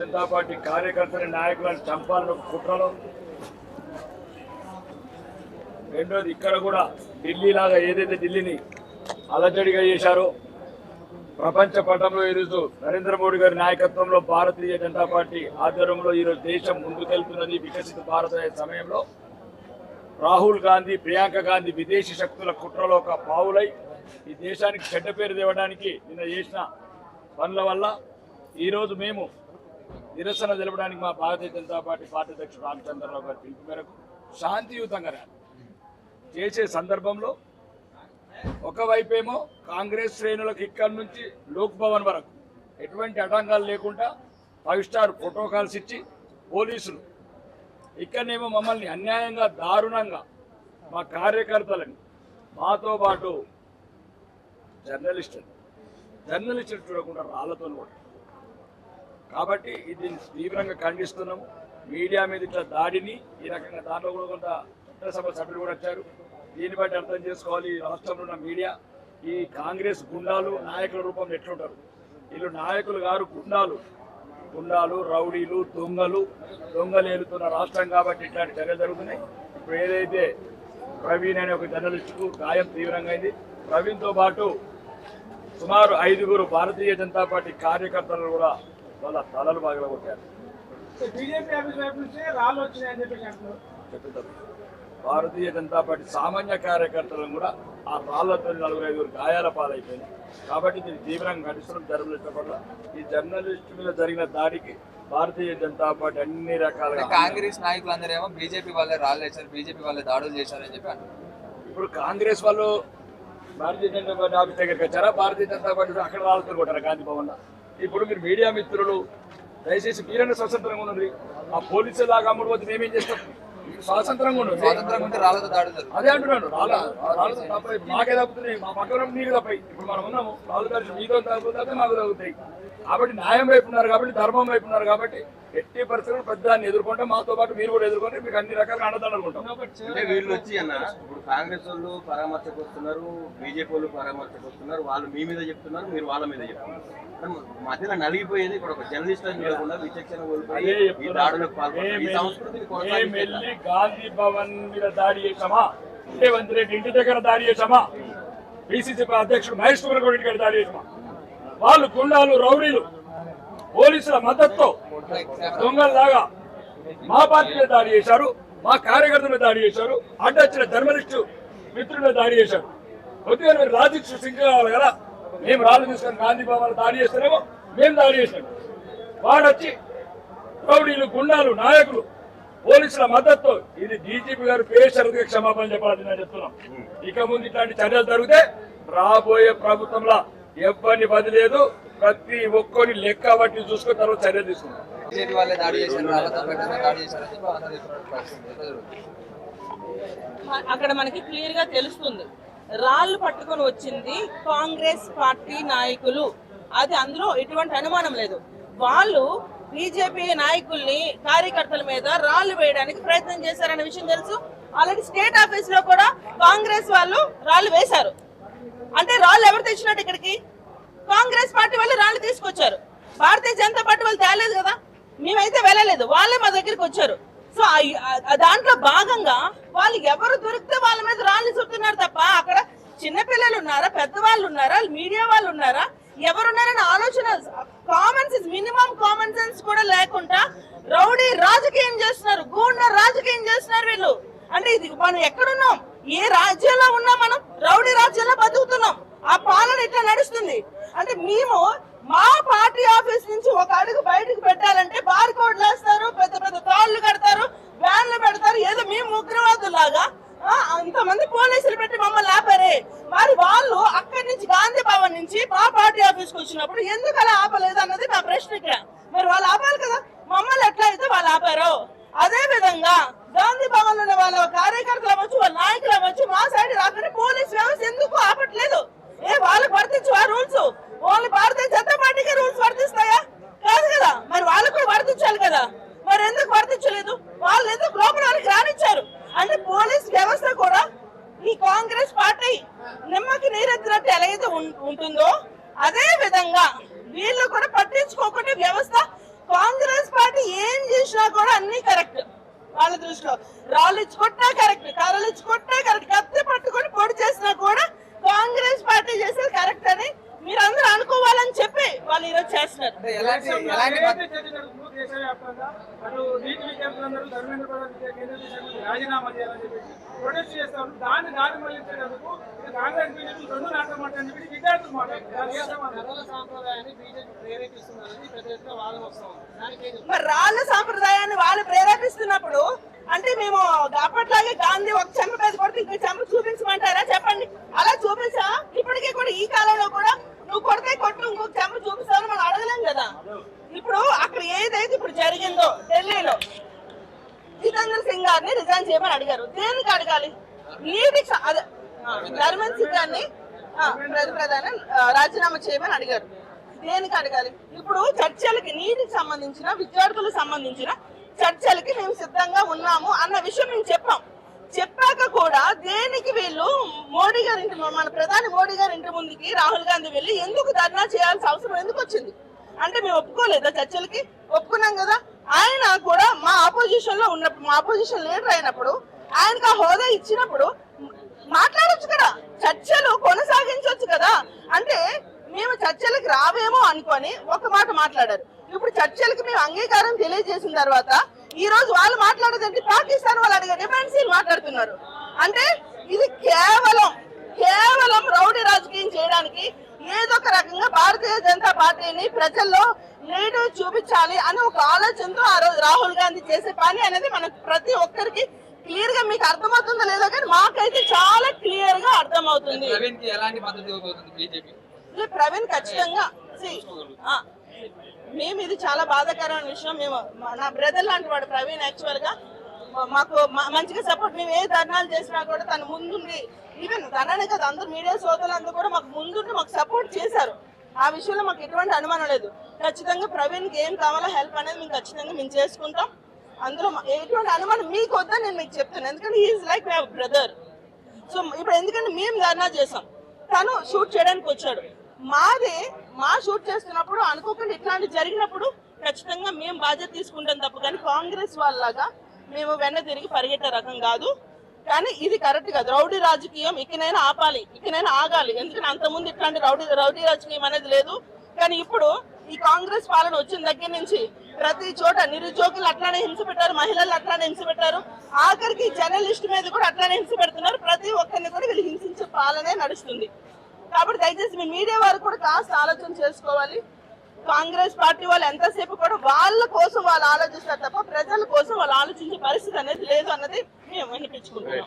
Janata party కార్యకర్తల నాయకులను చంపాలని కుట్రలో, రెండోది ఇక్కడ కూడా ఢిల్లీ లాగా ఏదైతే ఢిల్లీని అలజడిగా చేశారో ప్రపంచ పటంలో ఈరోజు నరేంద్ర మోడీ గారి నాయకత్వంలో భారతీయ జనతా పార్టీ ఆధ్వర్యంలో ఈరోజు దేశం ముందుకెళ్తున్నది. వికసిత భారత సమయంలో రాహుల్ గాంధీ, ప్రియాంక గాంధీ విదేశీ శక్తుల కుట్రలో ఒక పావులై ఈ దేశానికి చెడ్డ పేరు తేవడానికి నిన్న చేసిన పనుల వల్ల ఈరోజు మేము నిరసన తెలపడానికి మా భారతీయ జనతా పార్టీ అధ్యక్షుడు రామచంద్రరావు గారి పిలుపు మేరకు శాంతియుతంగా చేసే సందర్భంలో ఒకవైపేమో కాంగ్రెస్ శ్రేణులకు ఇక్కడి నుంచి లోక్ భవన్ వరకు ఎటువంటి ఆటంకాలు లేకుండా 5 స్టార్ ప్రోటోకాల్స్ ఇచ్చి పోలీసులు ఇక్కడనేమో మమ్మల్ని అన్యాయంగా దారుణంగా మా కార్యకర్తలని మాతో పాటు జర్నలిస్టులు చూడకుండా రాళ్లతో కూడా. కాబట్టి ఇది తీవ్రంగా ఖండిస్తున్నాము. మీడియా మీద ఇట్లా దాడిని ఈ రకంగా దాంట్లో కూడా కొంత చట్టసభ సభ్యులు కూడా వచ్చారు. దీన్ని బట్టి అర్థం చేసుకోవాలి రాష్ట్రంలో ఉన్న మీడియా ఈ కాంగ్రెస్ గుండాలు నాయకుల రూపంలో ఎట్లుంటారు. వీళ్ళు నాయకులు గారు గుండాలు రౌడీలు దొంగలేలుతున్న రాష్ట్రం కాబట్టి ఇట్లాంటి చర్యలు జరుగుతున్నాయి. ఇప్పుడు ఏదైతే ప్రవీణ్ అనే ఒక జర్నలిస్టుకు గాయం తీవ్రంగా అయింది. ప్రవీణ్తో పాటు సుమారు 5 భారతీయ జనతా పార్టీ కార్యకర్తలు కూడా వాళ్ళ తలలు పగలగొట్టారు. భారతీయ జనతా పార్టీ సామాన్య కార్యకర్తలను కూడా ఆ రాళ్లతో 4-5 గాయాల పాలైపోయింది. కాబట్టి దీన్ని తీవ్రంగా ఖండిస్తున్నాం. జర్నలిస్టుల పట్ల ఈ జర్నలిస్టు మీద జరిగిన దాడికి భారతీయ జనతా పార్టీ అన్ని రకాలుగా కాంగ్రెస్ నాయకులందరేమో బీజేపీ వాళ్ళే రాళ్ళు వేశారు, బీజేపీ వాళ్ళే దాడులు చేశారని చెప్పి అంటారు. ఇప్పుడు కాంగ్రెస్ వాళ్ళు భారతీయ జనతా పార్టీ ఆఫీస్ దగ్గరికి వచ్చారా, భారతీయ జనతా పార్టీ అక్కడ రాళ్ళతో కొట్టారా గాంధీ భవన్. ఇప్పుడు మీరు మీడియా మిత్రులు దయచేసి మీరైనా స్వతంత్రంగా ఉన్నది. ఆ పోలీసులు లాగా అమ్ముడు పోతే మేమేం చేస్తాం? స్వాతంత్రంగా ఉండదు. అదే అంటున్నాను. రాళ్ళతో తప్ప మాకే తప్పుతున్నాయి, మా పక్కన నీకు తప్ప. ఇప్పుడు మనం ఉన్నాము, రాళ్ళు కలిసి మీతో తగ్గుతాయి, మాకు తగ్గుతాయి. కాబట్టి న్యాయం వైపు ఉన్నారు కాబట్టి, ధర్మం వైపు ఉన్నారు కాబట్టి ఎట్టి పరిస్థితుల్లో పెద్దాన్ని ఎదుర్కొంటే మాతో పాటు మీరు కూడా ఎదుర్కొంటే మీకు అన్ని రకాలుగా అండదండలు ఉంటాం. అంటే వీళ్ళు వచ్చి అన్న ఇప్పుడు కాంగ్రెస్ వాళ్ళు పరామర్శకు వస్తున్నారు, బీజేపీ వాళ్ళు పరామర్శకు వస్తున్నారు. వాళ్ళు మీ మీద చెప్తున్నారు, మీరు వాళ్ళ మీద చెప్తున్నారు. మధ్యలో నలిగిపోయేది ఇప్పుడు ఒక జర్నలిస్ట్ అని కాకుండా విచక్షణ కోల్పోయి ఈ దాడులకు పాల్గొన్నారు. ఈ సంస్కృతిని గాంధీ భవన్ మీద దాడి చేసామా, రేవంత్ రెడ్డి ఇంటి దగ్గర దాడి చేసామా, పిసిసి అధ్యక్షుడు మహేష్ కుమార్ గౌడ్ గారి దాడి చేసామా, వాళ్ళు గుండాలు రౌడీలు పోలీసుల మద్దతుతో దొంగల్లాగా మా పార్టీ మీద దాడి చేశారు, మా కార్యకర్తల మీద దాడి చేశారు, అడ్డొచ్చిన జర్నలిస్టు మిత్రుల మీద దాడి చేశారు. కొద్దిగా మీరు లాజిక్ సింక్ కావాలి కదా. మేము రాళ్ళు తీసుకొని గాంధీ భవన్ దాడి చేస్తేనేమో మేము దాడి చేసినాం. వాడొచ్చి రౌడీలు గుండాలు నాయకులు పోలీసుల మద్దతుతో ఇది డీజీపీ గారు పేషరతుగా క్షమాపణ చెప్పాలని నేను చెప్తున్నాం. ఇక ముందు ఇట్లాంటి చర్యలు జరిగితే రాబోయే ప్రభుత్వంలో ఎవరిని బదిలేదు, ప్రతి ఒక్కరిని లెక్క బట్టి చూసుకుని తర్వాత చర్య తీసుకున్నాం. అక్కడ మనకి క్లియర్ గా తెలుస్తుంది, రాళ్లు పట్టుకొని వచ్చింది కాంగ్రెస్ పార్టీ నాయకులు. అది అందులో ఎటువంటి అనుమానం లేదు. వాళ్ళు బీజేపీ నాయకుల్ని కార్యకర్తల మీద రాళ్లు వేయడానికి ప్రయత్నం చేశారనే విషయం తెలుసు. ఆల్రెడీ స్టేట్ ఆఫీస్ లో కూడా కాంగ్రెస్ వాళ్ళు రాళ్లు వేశారు. అంటే రాళ్ళు ఎవరు తెచ్చినట్టు ఇక్కడికి? కాంగ్రెస్ పార్టీ వాళ్ళు రాళ్ళు తీసుకొచ్చారు. భారతీయ జనతా పార్టీ వాళ్ళు తేలేదు కదా, మేమైతే వెళ్ళలేదు, వాళ్ళే మా దగ్గరికి వచ్చారు. సో దాంట్లో భాగంగా వాళ్ళు ఎవరు దొరికితే వాళ్ళ మీద రాళ్ళు చుడుతున్నారు తప్ప అక్కడ చిన్నపిల్లలు ఉన్నారా, పెద్దవాళ్ళు ఉన్నారా, మీడియా వాళ్ళు ఉన్నారా, ఎవరున్నారని ఆలోచన, common sense, minimum common sense కూడా లేకుండా రౌడీ రాజకీయం చేస్తున్నారు, గూండా రాజకీయం చేస్తున్నారు వీళ్ళు. అంటే ఇది మనం ఎక్కడున్నాం, ఏ రాజ్యంలో ఉన్నాం? మనం రౌడీ రాజ్యంలో బతుకుతున్నాం. ఆ పాలన ఇట్లా నడుస్తుంది. అంటే మేము మా పార్టీ ఆఫీస్ నుంచి ఒక అడుగు బయటకు పెట్టాలంటే బార్ కోడ్లు వేస్తారు, పెద్ద పెద్ద తాళ్లు కడతారు, వ్యాన్లు పెడతారు. ఏదో మేము ఉగ్రవాదులాగా అంతమంది పోలీసులు పెట్టి మమ్మల్ని ఆపారే. మరి వాళ్ళు అక్కడి నుంచి గాంధీ భవన్ నుంచి మా పార్టీ ఆఫీస్కి వచ్చినప్పుడు ఎందుకు అలా ఆపలేదు అన్నది మా ప్రశ్న ఇక్కడ. మరి వాళ్ళు ఆపాలి కదా, మమ్మల్ని ఎట్లా అయితే వాళ్ళు ఆపారో అదే విధంగా గాంధీ భవన్ లో ఉన్న వాళ్ళ కార్యకర్తలు అవ్వచ్చు, వాళ్ళ నాయకులు అవ్వచ్చు, మా సైడ్ రాకుండా పోలీస్ వ్యవస్థ ఎందుకు ఆపట్లేదు? వాళ్ళకి వర్తించవా రూల్స్? ఓన్లీ భారతీయ జనతా పార్టీకి రూల్స్ వర్తిస్తాయా? కాదు కదా. మరి వాళ్ళకు కూడా వర్తించాలి కదా. మరి ఎందుకు వర్తించలేదు? వాళ్ళు ఎందుకు లోపలికి రానిచ్చారు? అంటే పోలీస్ వ్యవస్థ కూడా ఈ కాంగ్రెస్ పార్టీ నిమ్మకి నీరెత్తినట్టు ఎలా అయితే ఉంటుందో అదే విధంగా వీళ్ళు కూడా పట్టించుకోకుండా వ్యవస్థ కాంగ్రెస్ పార్టీ ఏం చేసినా కూడా అన్ని కరెక్ట్ వాళ్ళ దృష్టిలో. రాళ్ళు ఇచ్చి కొట్టినా కరెక్ట్, కర్రలు ఇచ్చి కొట్టినా కరెక్ట్, కత్తి పట్టుకొని పొడి చేసినా కూడా కాంగ్రెస్ పార్టీ చేసేది కరెక్ట్ అని మీరందరూ అనుకోవాలని చెప్పి వాళ్ళు ఈరోజు చేస్తున్నారు. అంటే ఎలాంటి దేశవ్యాప్తంగా అటు నీటి విద్యార్థులందరూ ధర్మేంద్ర ప్రధాన్ కేంద్ర విద్యాశాఖకు రాజీనామా చేయాలని చెప్పి ప్రొటెస్ట్ చేస్తారు. దాన్ని దారి మళ్లించేందుకు ఇది కాంగ్రెస్ బీజేపీ రెండు నాటమాట అని చెప్పి విద్యార్థులు మాట్లాడుతున్నారు. సాంప్రదాయాన్ని బీజేపీ ప్రేరేపిస్తున్నారని పెద్ద ఎత్తున వాదన వస్తుంది. మరి రాళ్ళ సాంప్రదాయాన్ని వాళ్ళు ప్రేరేపిస్తున్నప్పుడు అంటే మేము అప్పట్లాగే గాంధీ ఒక చెంప మీద కొడితే ఇంకో చెంప చూపించమంటారా చెప్పండి? అలా చూపించా ఇప్పటికీ కూడా ఈ కాలంలో కూడా నువ్వు కొడితే కొట్టు ఇంకొక చెంప చూపిస్తావని మనం అడగలేం కదా. ఇప్పుడు అక్కడ ఏదైతే ఇప్పుడు జరిగిందో ఢిల్లీలో జితేంద్ర సింగ్ గారిని రిజైన్ చేయమని అడిగారు. దేనికి అడగాలి? నీటి అదే ధర్మేంద్ర సింగ్ గారిని ప్రధాని రాజీనామా చేయమని అడిగారు. దేనికి అడగాలి? ఇప్పుడు చర్చలకి నీటికి సంబంధించిన విద్యార్థులకు సంబంధించిన చర్చలకి మేము సిద్ధంగా ఉన్నాము అన్న విషయం మేము చెప్పాక కూడా దేనికి వీళ్ళు మోడీ గారి ఇంటి మన ప్రధాని మోడీ గారి ఇంటి ముందుకి రాహుల్ గాంధీ వెళ్ళి ఎందుకు ధర్నా చేయాల్సిన అవసరం ఎందుకు వచ్చింది? అంటే మేము ఒప్పుకోలేదా చర్చలకి? ఒప్పుకున్నాం కదా. ఆయన కూడా మా ఆపోజిషన్ లో ఉన్నప్పుడు, మా ఆపోజిషన్ లీడర్ అయినప్పుడు ఆయనకు ఆ హోదా ఇచ్చినప్పుడు మాట్లాడొచ్చు కదా, చర్చలు కొనసాగించవచ్చు కదా. అంటే మేము చర్చలకు రావేమో అనుకొని ఒక మాట మాట్లాడారు. ఇప్పుడు చర్చలకు మేము అంగీకారం తెలియజేసిన తర్వాత ఈ రోజు వాళ్ళు మాట్లాడేదంటే పాకిస్తాన్ వాళ్ళు అడిగే డిమాండ్స్ మాట్లాడుతున్నారు. అంటే ఇది కేవలం రౌడీ రాజకీయం చేయడానికి ఏదో ఒక రకంగా భారతీయ జనతా పార్టీని ప్రజల్లో లీడర్ చూపించాలి అని ఒక ఆలోచనతో ఆ రోజు రాహుల్ గాంధీ చేసే పని అనేది మనకు ప్రతి ఒక్కరికి క్లియర్ గా మీకు అర్థమవుతుందో లేదో కానీ మాకైతే చాలా క్లియర్ గా అర్థమవుతుంది. ప్రవీణ్ ఖచ్చితంగా మేము ఇది చాలా బాధాకరమైన విషయం. మేము నా బ్రదర్ లాంటి వాడు ప్రవీణ్. యాక్చువల్ గా మాకు మంచిగా సపోర్ట్, మేము ఏ ధర్నాలు చేసినా కూడా తను ముందుండి, ఈవెన్ తననే కదా అందరు మీడియా సోదరులందరూ కూడా మాకు ముందుండి మాకు సపోర్ట్ చేశారు. ఆ విషయంలో మాకు ఎటువంటి అనుమానం లేదు. ఖచ్చితంగా ప్రవీణ్ కి ఏం కావాలో హెల్ప్ అనేది మేము ఖచ్చితంగా మేము చేసుకుంటాం. అందులో ఎటువంటి అనుమానం మీకు వద్దని నేను మీకు చెప్తున్నాను. ఎందుకంటే is like my brother. So ఇప్పుడు ఎందుకంటే మేము ధర్నా చేసాం, తను షూట్ చేయడానికి వచ్చాడు. మా షూట్ చేస్తున్నప్పుడు అనుకోకుండా ఇట్లాంటి జరిగినప్పుడు ఖచ్చితంగా మేము బాధ్యత తీసుకుంటాం తప్ప కానీ కాంగ్రెస్ వాళ్ళలాగా మేము వెన్న తిరిగి పరిగెట్టే రకం కాదు. కానీ ఇది కరెక్ట్ కాదు. రౌడీ రాజకీయం ఇకనైనా ఆపాలి, ఇకనైనా ఆగాలి. ఎందుకంటే అంతకుముందు ఇట్లాంటి రౌడీ రాజకీయం అనేది లేదు. కానీ ఇప్పుడు ఈ కాంగ్రెస్ పాలన వచ్చిన దగ్గర నుంచి ప్రతి చోట నిరుద్యోగులు అట్లానే హింస పెట్టారు, మహిళలు అట్లానే హింస పెట్టారు, ఆఖరికి జర్నలిస్ట్ మీద కూడా అట్లానే హింస పెడుతున్నారు. ప్రతి ఒక్కరిని కూడా వీళ్ళు హింసించే పాలనే నడుస్తుంది. కాబట్టి దయచేసి మీ మీడియా వారు కూడా కాస్త ఆలోచన చేసుకోవాలి. కాంగ్రెస్ పార్టీ వాళ్ళు ఎంతసేపు కూడా వాళ్ళ కోసం వాళ్ళు ఆలోచిస్తారు తప్ప ప్రజల కోసం వాళ్ళు ఆలోచించే పరిస్థితి అనేది లేదు అన్నది మేము వినిపించుకుంటున్నాం.